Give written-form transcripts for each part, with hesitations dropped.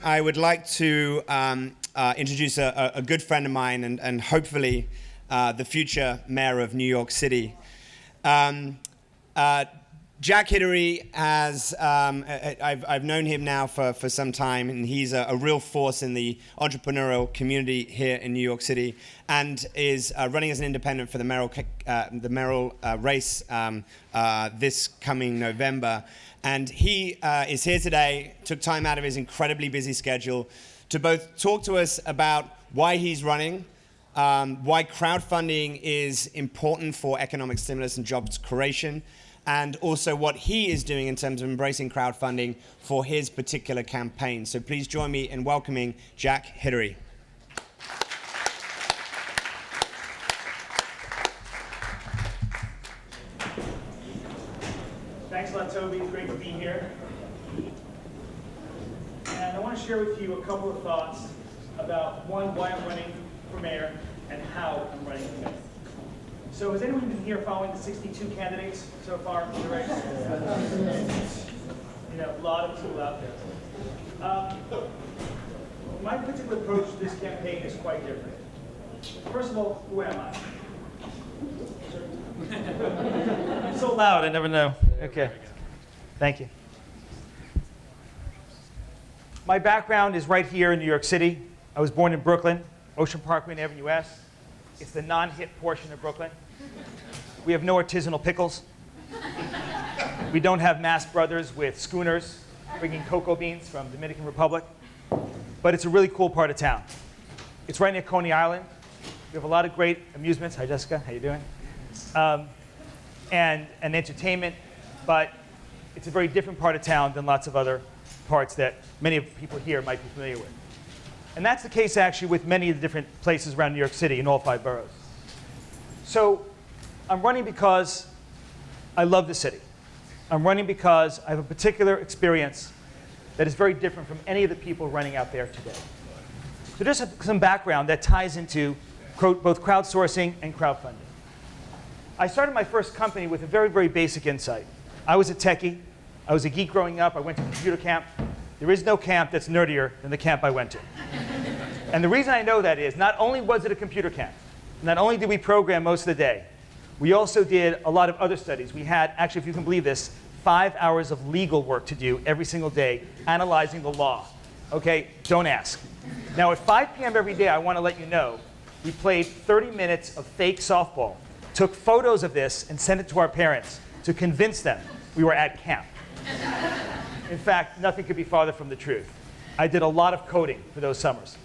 I would like to introduce a good friend of mine and hopefully the future mayor of New York City. Jack Hidary has, I've known him now for some time, and he's a real force in the entrepreneurial community here in New York City, and is running as an independent for the Mayoral race this coming November. And he is here today, took time out of his incredibly busy schedule to both talk to us about why he's running, why crowdfunding is important for economic stimulus and jobs creation, and also what he is doing in terms of embracing crowdfunding for his particular campaign. So please join me in welcoming Jack Hidary. Thanks a lot, Toby. It's great to be here. And I want to share with you a couple of thoughts about, one, why I'm running for mayor and how I'm running for mayor. So has anyone been here following the 62 candidates so far in the race? You know, a lot of people out there. My particular approach to this campaign is quite different. First of all, who am I? I'm so loud, I never know. Okay, thank you. My background is right here in New York City. I was born in Brooklyn, Ocean Parkway and Avenue S. It's the non-hip portion of Brooklyn. We have no artisanal pickles. We don't have Mass Brothers with schooners bringing cocoa beans from the Dominican Republic. But it's a really cool part of town. It's right near Coney Island. We have a lot of great amusements. Hi, Jessica. How you doing? And entertainment, but it's a very different part of town than lots of other parts that many of the people here might be familiar with. And that's the case actually with many of the different places around New York City in all 5 boroughs. So I'm running because I love the city. I'm running because I have a particular experience that is very different from any of the people running out there today. So just some background that ties into both crowdsourcing and crowdfunding. I started my first company with a very, very basic insight. I was a techie. I was a geek growing up. I went to computer camp. There is no camp that's nerdier than the camp I went to. And the reason I know that is not only was it a computer camp, not only did we program most of the day, we also did a lot of other studies. We had, actually, if you can believe this, 5 hours of legal work to do every single day, analyzing the law. Okay, don't ask. Now at 5 p.m. every day, I want to let you know, we played 30 minutes of fake softball, took photos of this and sent it to our parents to convince them we were at camp. In fact, nothing could be farther from the truth. I did a lot of coding for those summers.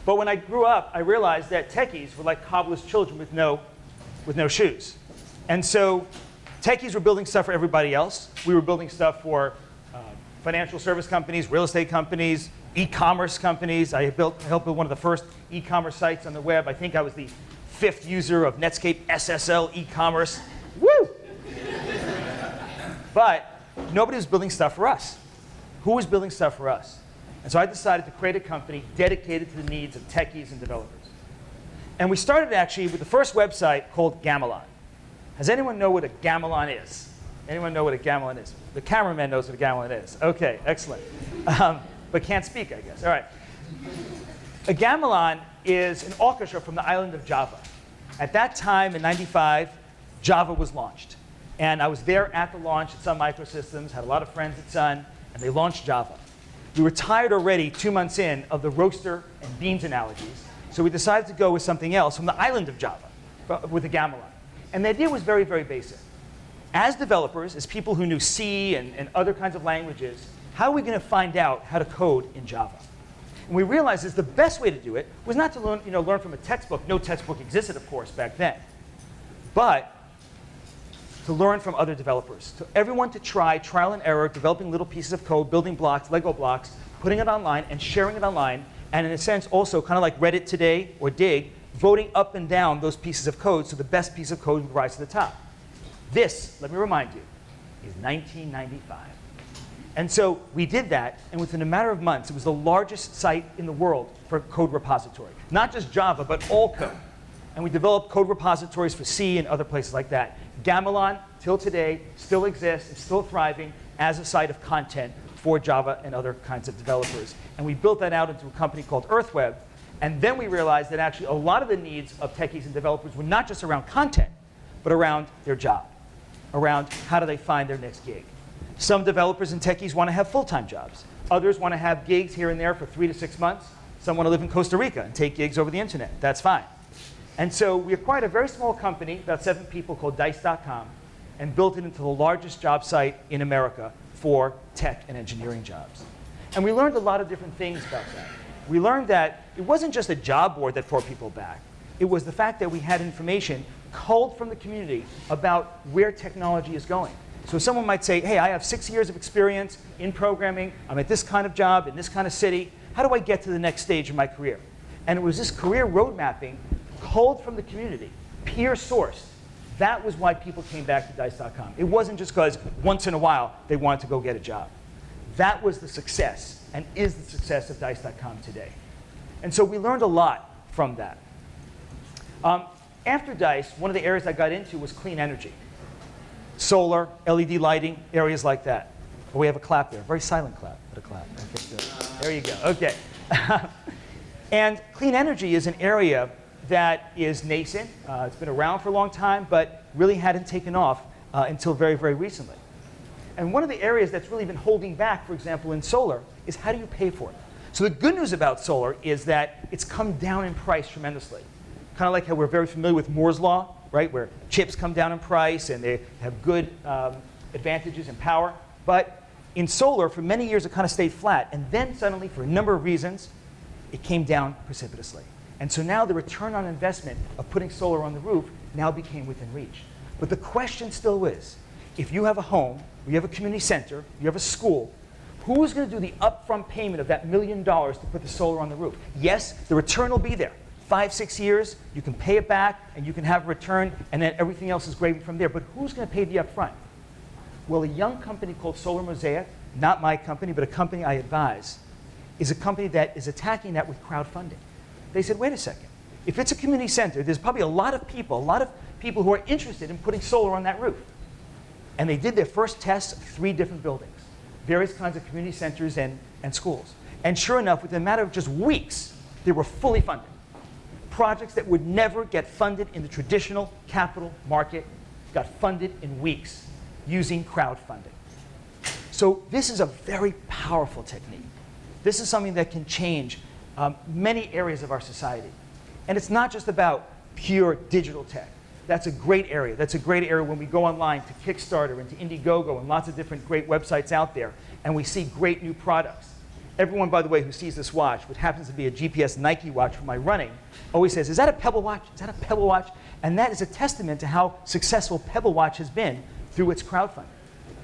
But when I grew up, I realized that techies were like cobbler's children with no shoes. And so techies were building stuff for everybody else. We were building stuff for financial service companies, real estate companies, e-commerce companies. I helped build one of the first e-commerce sites on the web. I think I was the 5th user of Netscape SSL e-commerce. Woo! But nobody was building stuff for us. Who was building stuff for us? And so I decided to create a company dedicated to the needs of techies and developers. And we started actually with the first website called Gamelon. Does anyone know what a Gamelon is? Anyone know what a Gamelon is? The cameraman knows what a Gamelon is. OK, excellent. But can't speak, I guess. All right. A Gamelon is an orchestra from the island of Java. At that time, in '95, Java was launched. And I was there at the launch at Sun Microsystems, had a lot of friends at Sun, and they launched Java. We were tired already, 2 months in, of the roaster and beans analogies. So we decided to go with something else from the island of Java, with a Gamelon. And the idea was very, very basic. As developers, as people who knew C and other kinds of languages, how are we going to find out how to code in Java? And we realized that the best way to do it was not to learn from a textbook. No textbook existed, of course, back then. But to learn from other developers. To everyone to try trial and error, developing little pieces of code, building blocks, Lego blocks, putting it online and sharing it online. And in a sense, also kind of like Reddit today or Dig, voting up and down those pieces of code so the best piece of code would rise to the top. This, let me remind you, is 1995. And so we did that, and within a matter of months, it was the largest site in the world for code repository. Not just Java, but all code. And we developed code repositories for C and other places like that. Gamelon, till today, still exists, is still thriving as a site of content for Java and other kinds of developers. And we built that out into a company called EarthWeb. And then we realized that actually a lot of the needs of techies and developers were not just around content, but around their job, around how do they find their next gig. Some developers and techies want to have full-time jobs. Others want to have gigs here and there for 3 to 6 months. Some want to live in Costa Rica and take gigs over the internet. That's fine. And so we acquired a very small company, about 7 people, called Dice.com, and built it into the largest job site in America for tech and engineering jobs. And we learned a lot of different things about that. We learned that it wasn't just a job board that brought people back. It was the fact that we had information culled from the community about where technology is going. So someone might say, hey, I have 6 years of experience in programming. I'm at this kind of job in this kind of city. How do I get to the next stage of my career? And it was this career road mapping culled from the community, peer sourced. That was why people came back to Dice.com. It wasn't just because once in a while they wanted to go get a job. That was the success and is the success of Dice.com today. And so we learned a lot from that. After Dice, one of the areas I got into was clean energy. Solar, LED lighting, areas like that. Oh, we have a clap there, very silent clap, but a clap. Okay, good. There you go, okay. And clean energy is an area that is nascent. It's been around for a long time, but really hadn't taken off until very, very recently. And one of the areas that's really been holding back, for example, in solar, is how do you pay for it? So the good news about solar is that it's come down in price tremendously. Kind of like how we're very familiar with Moore's Law, right, where chips come down in price and they have good advantages in power. But in solar, for many years, it kind of stayed flat. And then suddenly, for a number of reasons, it came down precipitously. And so now the return on investment of putting solar on the roof now became within reach. But the question still is, if you have a home, you have a community center, you have a school, who is going to do the upfront payment of that $1 million to put the solar on the roof? Yes, the return will be there. 5, 6 years, you can pay it back, and you can have a return, and then everything else is gravy from there. But who's going to pay the upfront? Well, a young company called Solar Mosaic, not my company, but a company I advise, is a company that is attacking that with crowdfunding. They said, wait a second. If it's a community center, there's probably a lot of people who are interested in putting solar on that roof. And they did their first tests of 3 different buildings, various kinds of community centers and schools. And sure enough, within a matter of just weeks, they were fully funded. Projects that would never get funded in the traditional capital market got funded in weeks using crowdfunding. So this is a very powerful technique. This is something that can change many areas of our society. And it's not just about pure digital tech. That's a great area. That's a great area when we go online to Kickstarter and to Indiegogo and lots of different great websites out there, and we see great new products. Everyone, by the way, who sees this watch, which happens to be a GPS Nike watch for my running, always says, is that a Pebble watch? Is that a Pebble watch? And that is a testament to how successful Pebble watch has been through its crowdfunding.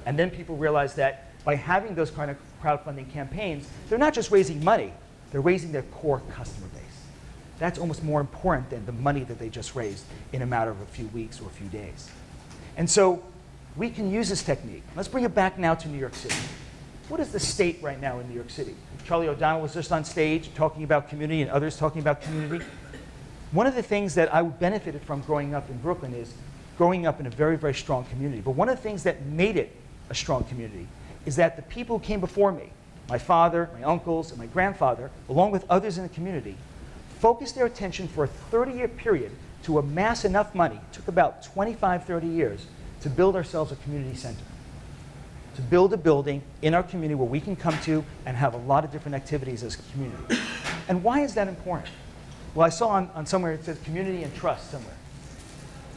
And then people realize that by having those kind of crowdfunding campaigns, they're not just raising money, they're raising their core customer base. That's almost more important than the money that they just raised in a matter of a few weeks or a few days. And so we can use this technique. Let's bring it back now to New York City. What is the state right now in New York City? Charlie O'Donnell was just on stage talking about community and others talking about community. One of the things that I benefited from growing up in Brooklyn is growing up in a very, very strong community. But one of the things that made it a strong community is that the people who came before me, my father, my uncles, and my grandfather, along with others in the community, focused their attention for a 30-year period to amass enough money. It took about 25, 30 years to build ourselves a community center, to build a building in our community where we can come to and have a lot of different activities as a community. And why is that important? Well, I saw on somewhere it says community and trust somewhere.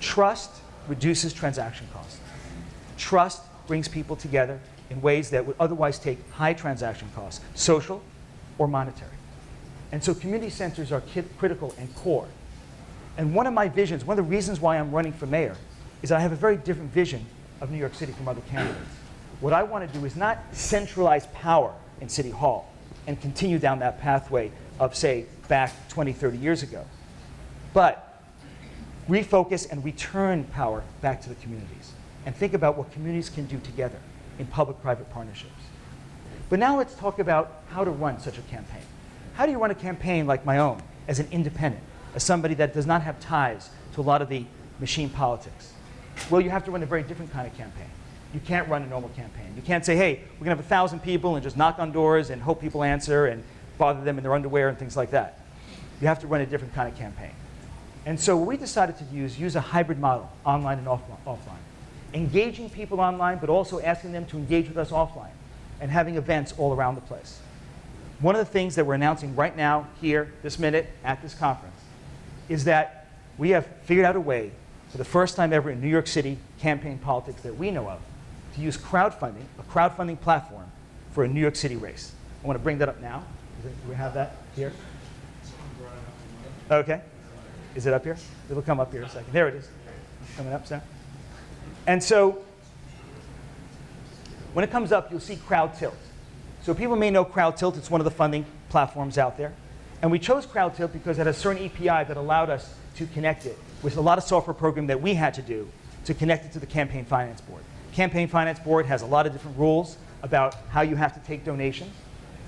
Trust reduces transaction costs. Trust brings people together in ways that would otherwise take high transaction costs, social or monetary. And so community centers are critical and core. And one of my visions, one of the reasons why I'm running for mayor, is I have a very different vision of New York City from other candidates. What I want to do is not centralize power in City Hall and continue down that pathway of, say, back 20, 30 years ago, but refocus and return power back to the communities and think about what communities can do together in public-private partnerships. But now let's talk about how to run such a campaign. How do you run a campaign like my own as an independent, as somebody that does not have ties to a lot of the machine politics? Well, you have to run a very different kind of campaign. You can't run a normal campaign. You can't say, hey, we're going to have 1,000 people and just knock on doors and hope people answer and bother them in their underwear and things like that. You have to run a different kind of campaign. And so what we decided to use a hybrid model, online and offline. Engaging people online, but also asking them to engage with us offline and having events all around the place. One of the things that we're announcing right now, here, this minute, at this conference, is that we have figured out a way, for the first time ever in New York City campaign politics that we know of, to use crowdfunding, a crowdfunding platform, for a New York City race. I want to bring that up now. Do we have that here? Okay. Is it up here? It'll come up here in a second. There it is. Coming up, Sam. And so when it comes up, you'll see CrowdTilt. So people may know CrowdTilt. It's one of the funding platforms out there. And we chose CrowdTilt because it had a certain API that allowed us to connect it with a lot of software programming that we had to do to connect it to the Campaign Finance Board. Campaign Finance Board has a lot of different rules about how you have to take donations.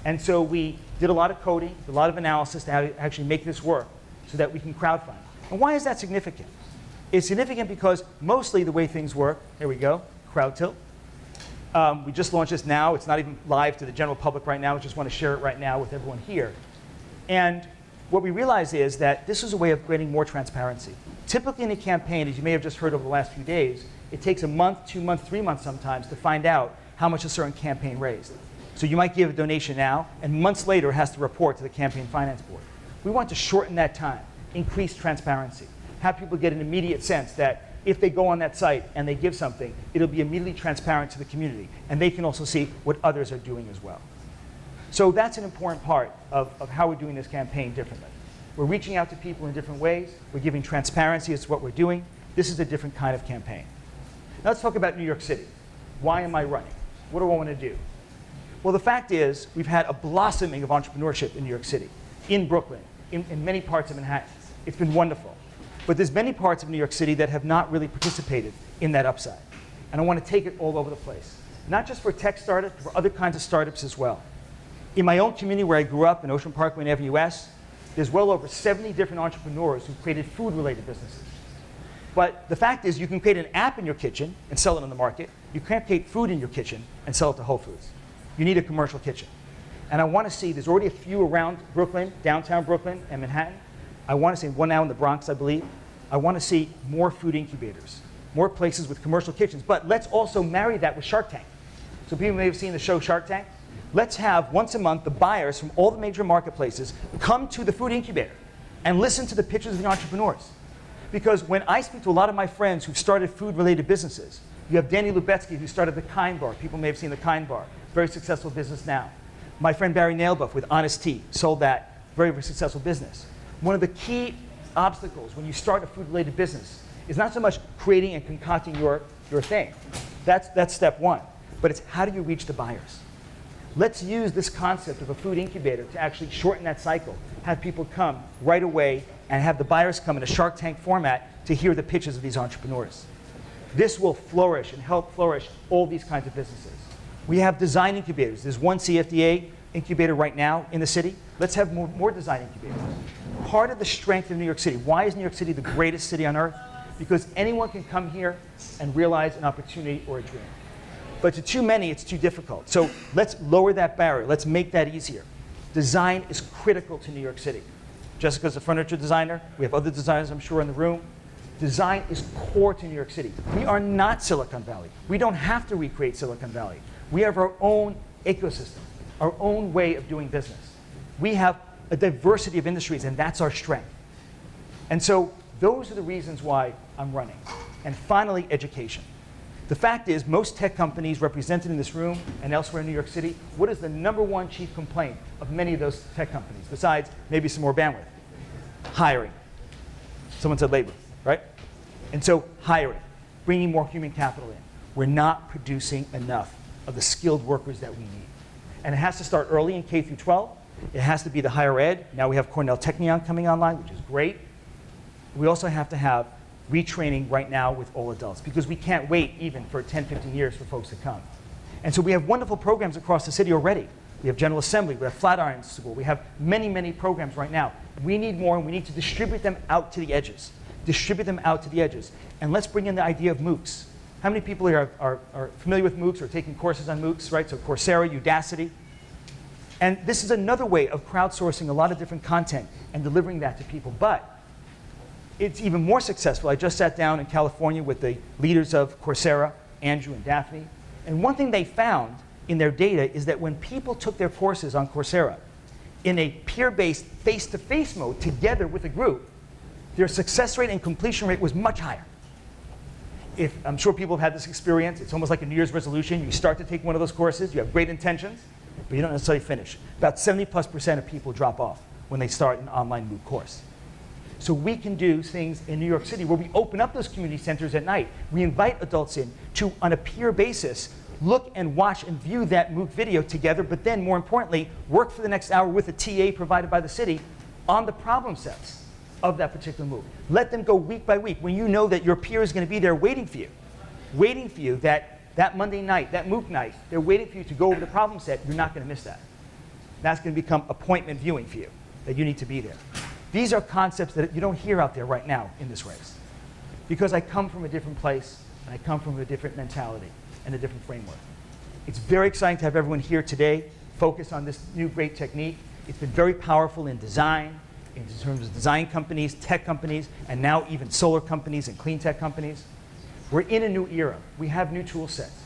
And so we did a lot of coding, a lot of analysis to how to actually make this work so that we can crowdfund. And why is that significant? It's significant because mostly the way things work, here we go, CrowdTilt. We just launched this now. It's not even live to the general public right now. We just want to share it right now with everyone here. And what we realized is that this is a way of creating more transparency. Typically in a campaign, as you may have just heard over the last few days, it takes a month, 2 months, 3 months sometimes to find out how much a certain campaign raised. So you might give a donation now, and months later it has to report to the Campaign Finance Board. We want to shorten that time, increase transparency, have people get an immediate sense that if they go on that site and they give something, it'll be immediately transparent to the community, and they can also see what others are doing as well. So that's an important part of how we're doing this campaign differently. We're reaching out to people in different ways. We're giving transparency as to what we're doing. This is a different kind of campaign. Now let's talk about New York City. Why am I running? What do I want to do? Well, the fact is, we've had a blossoming of entrepreneurship in New York City, in Brooklyn, in many parts of Manhattan. It's been wonderful. But there's many parts of New York City that have not really participated in that upside. And I want to take it all over the place. Not just for tech startups, but for other kinds of startups as well. In my own community where I grew up, in Ocean Parkway and Avenue S, there's well over 70 different entrepreneurs who've created food-related businesses. But the fact is, you can create an app in your kitchen and sell it on the market. You can't create food in your kitchen and sell it to Whole Foods. You need a commercial kitchen. And I want to see, there's already a few around Brooklyn, downtown Brooklyn and Manhattan. I want to see one now in the Bronx, I believe. I want to see more food incubators, more places with commercial kitchens. But let's also marry that with Shark Tank. So people may have seen the show Shark Tank. Let's have, once a month, the buyers from all the major marketplaces come to the food incubator and listen to the pitches of the entrepreneurs. Because when I speak to a lot of my friends who've started food-related businesses, you have Danny Lubetsky, who started the Kind Bar. People may have seen the Kind Bar. Very successful business now. My friend Barry Nailbuff with Honest Tea sold that. Very, very successful business. One of the key obstacles when you start a food-related business is not so much creating and concocting your thing. That's step one. But it's how do you reach the buyers? Let's use this concept of a food incubator to actually shorten that cycle, have people come right away and have the buyers come in a Shark Tank format to hear the pitches of these entrepreneurs. This will flourish and help flourish all these kinds of businesses. We have design incubators. There's one CFDA incubator right now in the city. Let's have more design incubators. Part of the strength of New York City, why is New York City the greatest city on earth? Because anyone can come here and realize an opportunity or a dream. But to too many, it's too difficult. So let's lower that barrier. Let's make that easier. Design is critical to New York City. Jessica's a furniture designer. We have other designers, I'm sure, in the room. Design is core to New York City. We are not Silicon Valley. We don't have to recreate Silicon Valley. We have our own ecosystem, our own way of doing business. We have a diversity of industries, and that's our strength. And so those are the reasons why I'm running. And finally, education. The fact is, most tech companies represented in this room and elsewhere in New York City, what is the #1 chief complaint of many of those tech companies, besides maybe some more bandwidth? Hiring. Someone said labor, right? And so hiring, bringing more human capital in. We're not producing enough of the skilled workers that we need. And it has to start early in K through 12. It has to be the higher ed. Now we have Cornell Technion coming online, which is great. We also have to have retraining right now with all adults, because we can't wait even for 10, 15 years for folks to come. And so we have wonderful programs across the city already. We have General Assembly, we have Flatiron School, we have many, many programs right now. We need more, and we need to distribute them out to the edges. Distribute them out to the edges. And let's bring in the idea of MOOCs. How many people here are familiar with MOOCs or taking courses on MOOCs, right? So Coursera, Udacity. And this is another way of crowdsourcing a lot of different content and delivering that to people. But it's even more successful. I just sat down in California with the leaders of Coursera, Andrew and Daphne. And one thing they found in their data is that when people took their courses on Coursera in a peer-based, face-to-face mode together with a group, their success rate and completion rate was much higher. I'm sure people have had this experience. It's almost like a New Year's resolution. You start to take one of those courses. You have great intentions, but you don't necessarily finish. About 70+% of people drop off when they start an online MOOC course. So we can do things in New York City where we open up those community centers at night. We invite adults in to, on a peer basis, look and watch and view that MOOC video together, but then more importantly, work for the next hour with a TA provided by the city on the problem sets of that particular MOOC. Let them go week by week when you know that your peer is going to be there waiting for you that Monday night, that MOOC night, they're waiting for you to go over the problem set. You're not going to miss that. That's going to become appointment viewing for you, that you need to be there. These are concepts that you don't hear out there right now in this race. Because I come from a different place, and I come from a different mentality and a different framework. It's very exciting to have everyone here today focus on this new great technique. It's been very powerful in design, in terms of design companies, tech companies, and now even solar companies and clean tech companies. We're in a new era. We have new tool sets.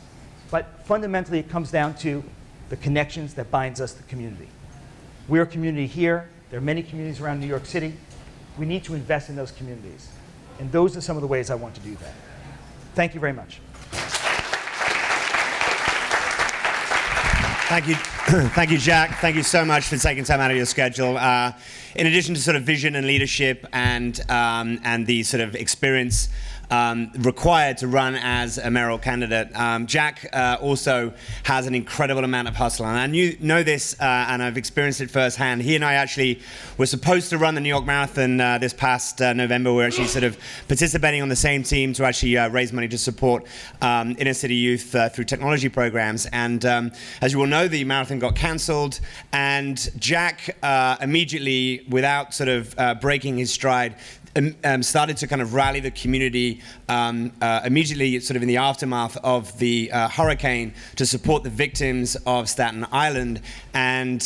But fundamentally, it comes down to the connections that binds us to community. We're a community here. There are many communities around New York City. We need to invest in those communities. And those are some of the ways I want to do that. Thank you very much. Thank you. Thank you, Jack. Thank you so much for taking time out of your schedule. In addition to sort of vision and leadership and the sort of experience required to run as a mayoral candidate, Jack also has an incredible amount of hustle. And I know this, and I've experienced it firsthand. He and I actually were supposed to run the New York Marathon this past November. We're actually sort of participating on the same team to actually raise money to support inner city youth through technology programs. And as you all know, the marathon got cancelled, and Jack immediately, without sort of breaking his stride, started to kind of rally the community immediately sort of in the aftermath of the hurricane to support the victims of Staten Island. And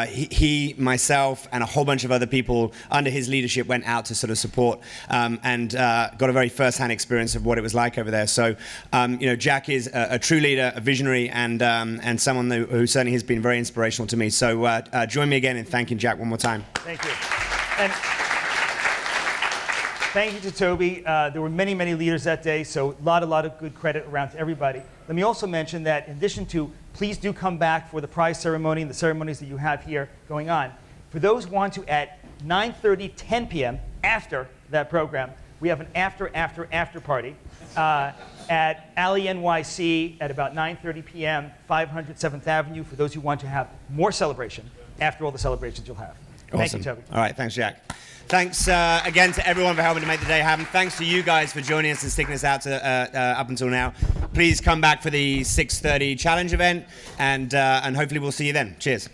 he, myself, and a whole bunch of other people under his leadership went out to sort of support and got a very first-hand experience of what it was like over there. So, Jack is a true leader, a visionary, and someone who certainly has been very inspirational to me. So join me again in thanking Jack one more time. Thank you. And thank you to Toby. There were many, many leaders that day, so a lot of good credit around to everybody. Let me also mention that in addition to, please do come back for the prize ceremony and the ceremonies that you have here going on. For those who want to, at 9:30, 10 p.m., after that program, we have an after party at Alley NYC at about 9:30 p.m., 500 7th Avenue, for those who want to have more celebration after all the celebrations you'll have. Awesome. Thank you, Toby. All right, thanks, Jack. Thanks again to everyone for helping to make the day happen. Thanks to you guys for joining us and sticking us out to, up until now. Please come back for the 6:30 challenge event, and hopefully we'll see you then. Cheers.